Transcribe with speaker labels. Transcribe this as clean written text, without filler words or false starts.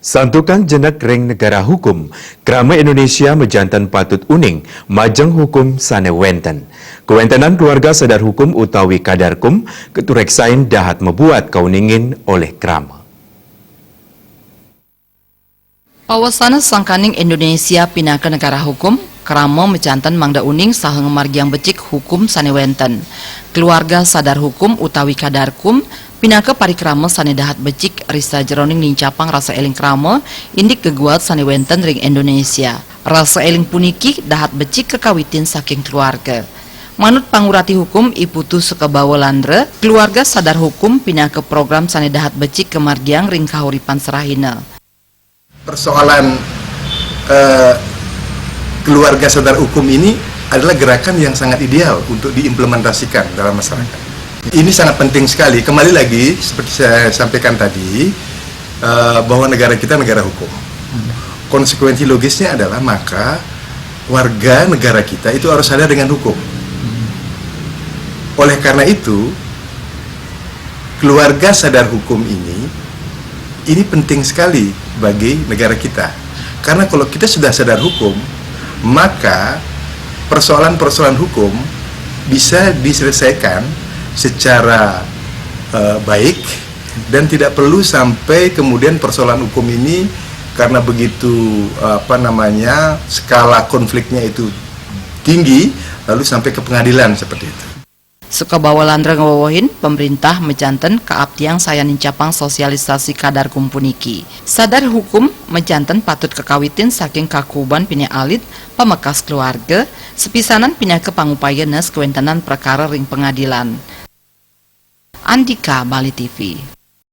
Speaker 1: Santukang jenak ring negara hukum, Krama Indonesia mejantan patut uning, majeng hukum sane wenten. Kewentanan keluarga sadar hukum utawi kadarkum, ketureksain dahat membuat kauningin oleh Krama.
Speaker 2: Pawasana sangkaning Indonesia pindah ke negara hukum, Krama mejantan mangda uning saheng margiang becik hukum sane wenten. Keluarga sadar hukum utawi kadarkum, pindah ke parikrama sane dahat becik risa jeroning nincapang rasa eling krama indik keguat sane wenten ring Indonesia. Rasa eling puniki dahat becik kekawitin saking keluarga. Manut pangurati hukum Iputu Sukabawa Landre, keluarga sadar hukum pindah ke program sane dahat becik ke margiang ring kahuripan serahina.
Speaker 3: Persoalan keluarga sadar hukum ini adalah gerakan yang sangat ideal untuk diimplementasikan dalam masyarakat. Ini sangat penting sekali. Kembali lagi seperti saya sampaikan tadi, bahwa negara kita negara hukum. Konsekuensi logisnya adalah maka warga negara kita itu harus sadar dengan hukum. Oleh karena itu, keluarga sadar hukum ini penting sekali bagi negara kita. Karena kalau kita sudah sadar hukum, maka persoalan-persoalan hukum bisa diselesaikan secara baik dan tidak perlu sampai kemudian persoalan hukum ini karena begitu skala konfliknya itu tinggi lalu sampai ke pengadilan seperti itu.
Speaker 2: Sukabawa Landra ngawawahin pemerintah mejanten keabtiang saya nincapang sosialisasi kadar kumpuniki. Sadar hukum mejanten patut kekawitin saking kakuban pinya alit pemekas keluarga sepisanan pindah ke pangupayenes kewentanan perkara ring pengadilan. Andika, Bali TV.